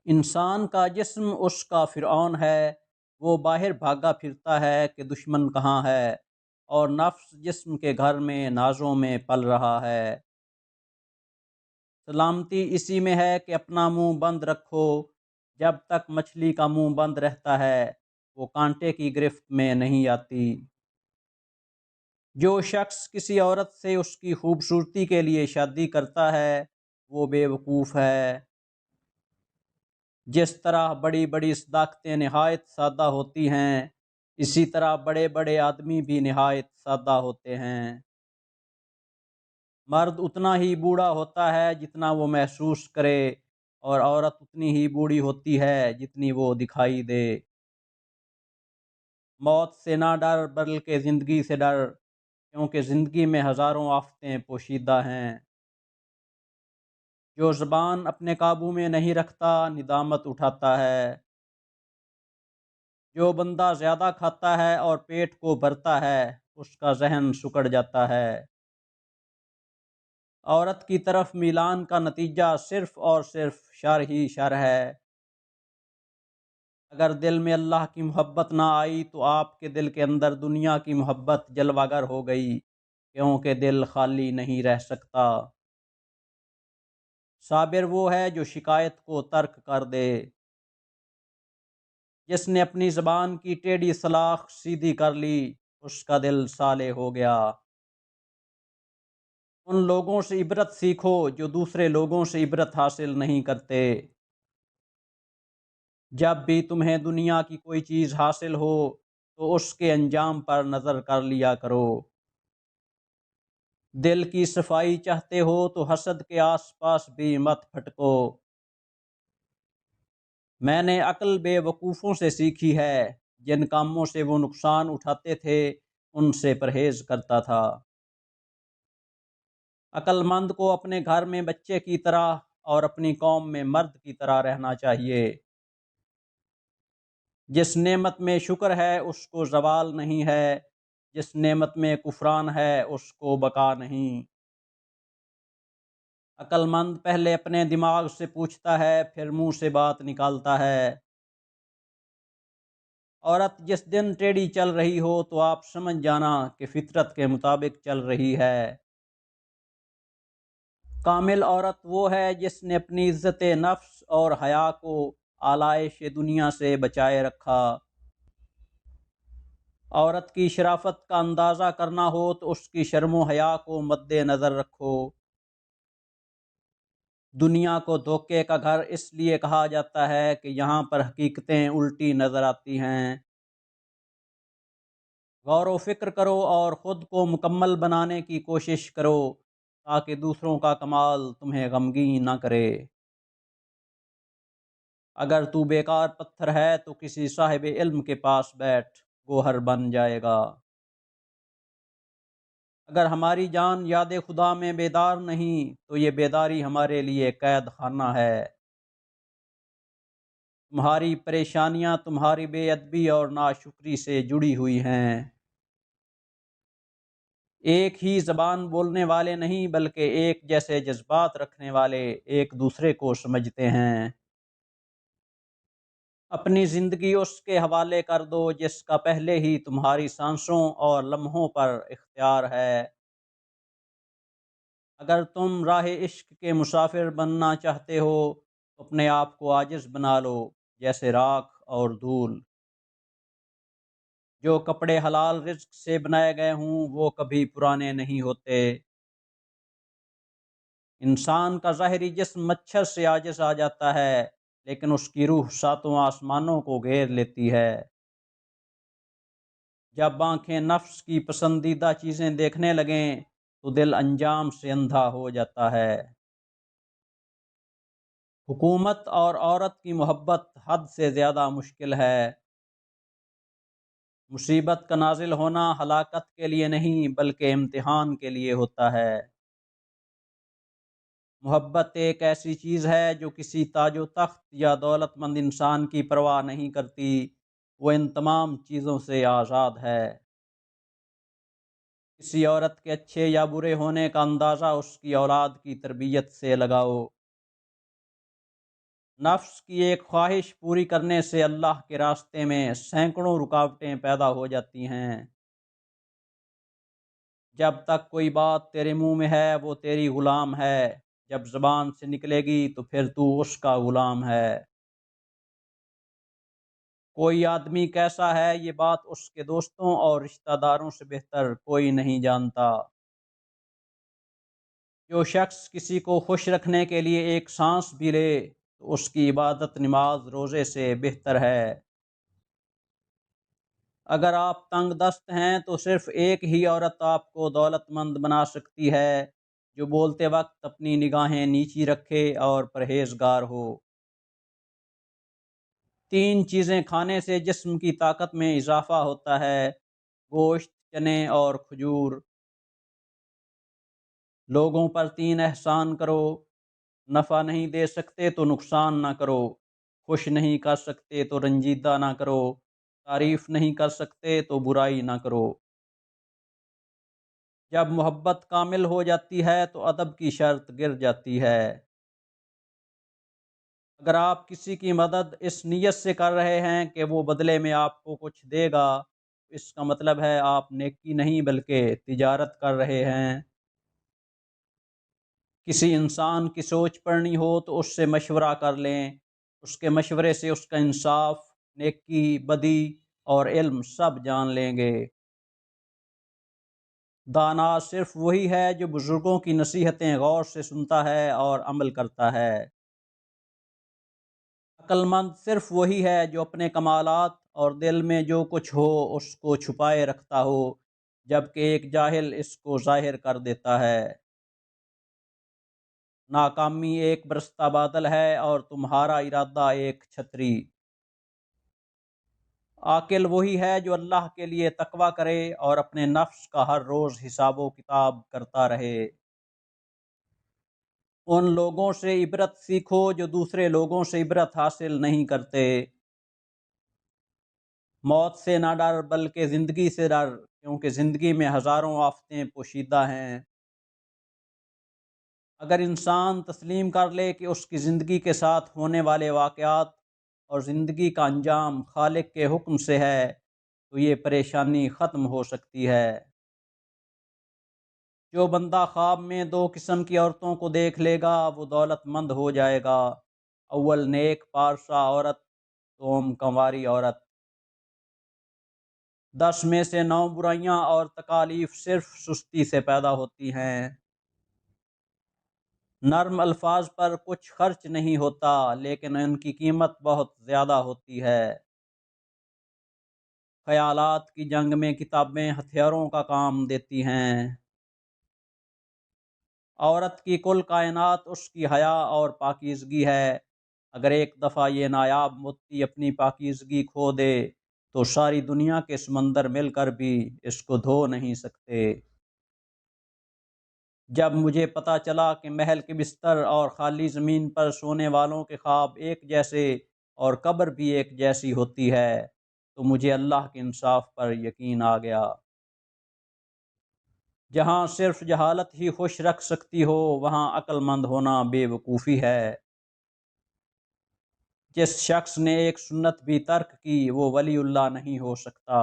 انسان کا جسم اس کا فرعون ہے، وہ باہر بھاگا پھرتا ہے کہ دشمن کہاں ہے، اور نفس جسم کے گھر میں نازوں میں پل رہا ہے۔ سلامتی اسی میں ہے کہ اپنا منہ بند رکھو، جب تک مچھلی کا منہ بند رہتا ہے وہ کانٹے کی گرفت میں نہیں آتی۔ جو شخص کسی عورت سے اس کی خوبصورتی کے لیے شادی کرتا ہے وہ بے وقوف ہے۔ جس طرح بڑی بڑی صداقتیں نہایت سادہ ہوتی ہیں، اسی طرح بڑے بڑے آدمی بھی نہایت سادہ ہوتے ہیں۔ مرد اتنا ہی بوڑھا ہوتا ہے جتنا وہ محسوس کرے، اور عورت اتنی ہی بوڑھی ہوتی ہے جتنی وہ دکھائی دے۔ موت سے نہ ڈر بلکہ زندگی سے ڈر، کیونکہ زندگی میں ہزاروں آفتیں پوشیدہ ہیں۔ جو زبان اپنے قابو میں نہیں رکھتا ندامت اٹھاتا ہے۔ جو بندہ زیادہ کھاتا ہے اور پیٹ کو بھرتا ہے اس کا ذہن سکڑ جاتا ہے۔ عورت کی طرف میلان کا نتیجہ صرف اور صرف شر ہی شر ہے۔ اگر دل میں اللہ کی محبت نہ آئی تو آپ کے دل کے اندر دنیا کی محبت جلوہ گر ہو گئی، کیونکہ دل خالی نہیں رہ سکتا۔ صابر وہ ہے جو شکایت کو ترک کر دے۔ جس نے اپنی زبان کی ٹیڑھی سلاخ سیدھی کر لی اس کا دل صالح ہو گیا۔ ان لوگوں سے عبرت سیکھو جو دوسرے لوگوں سے عبرت حاصل نہیں کرتے۔ جب بھی تمہیں دنیا کی کوئی چیز حاصل ہو تو اس کے انجام پر نظر کر لیا کرو۔ دل کی صفائی چاہتے ہو تو حسد کے آس پاس بھی مت پھٹکو۔ میں نے عقل بے وقوفوں سے سیکھی ہے، جن کاموں سے وہ نقصان اٹھاتے تھے ان سے پرہیز کرتا تھا۔ عقل مند کو اپنے گھر میں بچے کی طرح اور اپنی قوم میں مرد کی طرح رہنا چاہیے۔ جس نعمت میں شکر ہے اس کو زوال نہیں ہے، جس نعمت میں کفران ہے اس کو بقا نہیں۔ عقل مند پہلے اپنے دماغ سے پوچھتا ہے پھر منہ سے بات نکالتا ہے۔ عورت جس دن ٹیڑھی چل رہی ہو تو آپ سمجھ جانا کہ فطرت کے مطابق چل رہی ہے۔ کامل عورت وہ ہے جس نے اپنی عزت نفس اور حیا کو آلائش دنیا سے بچائے رکھا۔ عورت کی شرافت کا اندازہ کرنا ہو تو اس کی شرم و حیا کو مد نظر رکھو۔ دنیا کو دھوکے کا گھر اس لیے کہا جاتا ہے کہ یہاں پر حقیقتیں الٹی نظر آتی ہیں۔ غور و فکر کرو اور خود کو مکمل بنانے کی کوشش کرو تاکہ دوسروں کا کمال تمہیں غمگین نہ کرے۔ اگر تو بیکار پتھر ہے تو کسی صاحب علم کے پاس بیٹھ، گوہر بن جائے گا۔ اگر ہماری جان یاد خدا میں بیدار نہیں تو یہ بیداری ہمارے لیے قید خانہ ہے۔ تمہاری پریشانیاں تمہاری بے ادبی اور ناشکری سے جڑی ہوئی ہیں۔ ایک ہی زبان بولنے والے نہیں بلکہ ایک جیسے جذبات رکھنے والے ایک دوسرے کو سمجھتے ہیں۔ اپنی زندگی اس کے حوالے کر دو جس کا پہلے ہی تمہاری سانسوں اور لمحوں پر اختیار ہے۔ اگر تم راہ عشق کے مسافر بننا چاہتے ہو تو اپنے آپ کو عاجز بنا لو، جیسے راکھ اور دھول۔ جو کپڑے حلال رزق سے بنائے گئے ہوں وہ کبھی پرانے نہیں ہوتے۔ انسان کا ظاہری جسم مچھر سے عاجز آ جاتا ہے لیکن اس کی روح ساتوں آسمانوں کو گھیر لیتی ہے۔ جب آنکھیں نفس کی پسندیدہ چیزیں دیکھنے لگیں تو دل انجام سے اندھا ہو جاتا ہے۔ حکومت اور عورت کی محبت حد سے زیادہ مشکل ہے۔ مصیبت کا نازل ہونا ہلاکت کے لیے نہیں بلکہ امتحان کے لیے ہوتا ہے۔ محبت ایک ایسی چیز ہے جو کسی تاج و تخت یا دولت مند انسان کی پرواہ نہیں کرتی، وہ ان تمام چیزوں سے آزاد ہے۔ کسی عورت کے اچھے یا برے ہونے کا اندازہ اس کی اولاد کی تربیت سے لگاؤ۔ نفس کی ایک خواہش پوری کرنے سے اللہ کے راستے میں سینکڑوں رکاوٹیں پیدا ہو جاتی ہیں۔ جب تک کوئی بات تیرے منہ میں ہے وہ تیری غلام ہے، جب زبان سے نکلے گی تو پھر تو اس کا غلام ہے۔ کوئی آدمی کیسا ہے یہ بات اس کے دوستوں اور رشتہ داروں سے بہتر کوئی نہیں جانتا۔ جو شخص کسی کو خوش رکھنے کے لیے ایک سانس بھی لے تو اس کی عبادت نماز روزے سے بہتر ہے۔ اگر آپ تنگ دست ہیں تو صرف ایک ہی عورت آپ کو دولت مند بنا سکتی ہے، جو بولتے وقت اپنی نگاہیں نیچی رکھے اور پرہیزگار ہو۔ 3 چیزیں کھانے سے جسم کی طاقت میں اضافہ ہوتا ہے: گوشت، چنے اور کھجور۔ لوگوں پر 3 احسان کرو: نفع نہیں دے سکتے تو نقصان نہ کرو، خوش نہیں کر سکتے تو رنجیدہ نہ کرو، تعریف نہیں کر سکتے تو برائی نہ کرو۔ جب محبت کامل ہو جاتی ہے تو ادب کی شرط گر جاتی ہے۔ اگر آپ کسی کی مدد اس نیت سے کر رہے ہیں کہ وہ بدلے میں آپ کو کچھ دے گا، اس کا مطلب ہے آپ نیکی نہیں بلکہ تجارت کر رہے ہیں۔ کسی انسان کی سوچ پڑھنی ہو تو اس سے مشورہ کر لیں، اس کے مشورے سے اس کا انصاف، نیکی، بدی اور علم سب جان لیں گے۔ دانا صرف وہی ہے جو بزرگوں کی نصیحتیں غور سے سنتا ہے اور عمل کرتا ہے۔ عقل مند صرف وہی ہے جو اپنے کمالات اور دل میں جو کچھ ہو اس کو چھپائے رکھتا ہو، جبکہ ایک جاہل اس کو ظاہر کر دیتا ہے۔ ناکامی ایک برستا بادل ہے اور تمہارا ارادہ ایک چھتری۔ عاقل وہی ہے جو اللہ کے لیے تقویٰ کرے اور اپنے نفس کا ہر روز حساب و کتاب کرتا رہے۔ ان لوگوں سے عبرت سیکھو جو دوسرے لوگوں سے عبرت حاصل نہیں کرتے۔ موت سے نہ ڈر بلکہ زندگی سے ڈر، کیونکہ زندگی میں ہزاروں آفتیں پوشیدہ ہیں۔ اگر انسان تسلیم کر لے کہ اس کی زندگی کے ساتھ ہونے والے واقعات اور زندگی کا انجام خالق کے حکم سے ہے تو یہ پریشانی ختم ہو سکتی ہے۔ جو بندہ خواب میں 2 قسم کی عورتوں کو دیکھ لے گا وہ دولت مند ہو جائے گا: اول نیک پارسا عورت، دوم کنواری عورت۔ 10 میں سے 9 برائیاں اور تکالیف صرف سستی سے پیدا ہوتی ہیں۔ نرم الفاظ پر کچھ خرچ نہیں ہوتا لیکن ان کی قیمت بہت زیادہ ہوتی ہے۔ خیالات کی جنگ میں کتابیں ہتھیاروں کا کام دیتی ہیں۔ عورت کی کل کائنات اس کی حیا اور پاکیزگی ہے۔ اگر ایک دفعہ یہ نایاب موتی اپنی پاکیزگی کھو دے تو ساری دنیا کے سمندر مل کر بھی اس کو دھو نہیں سکتے۔ جب مجھے پتہ چلا کہ محل کے بستر اور خالی زمین پر سونے والوں کے خواب ایک جیسے اور قبر بھی ایک جیسی ہوتی ہے تو مجھے اللہ کے انصاف پر یقین آ گیا۔ جہاں صرف جہالت ہی خوش رکھ سکتی ہو وہاں عقل مند ہونا بے وقوفی ہے۔ جس شخص نے ایک سنت بھی ترک کی وہ ولی اللہ نہیں ہو سکتا۔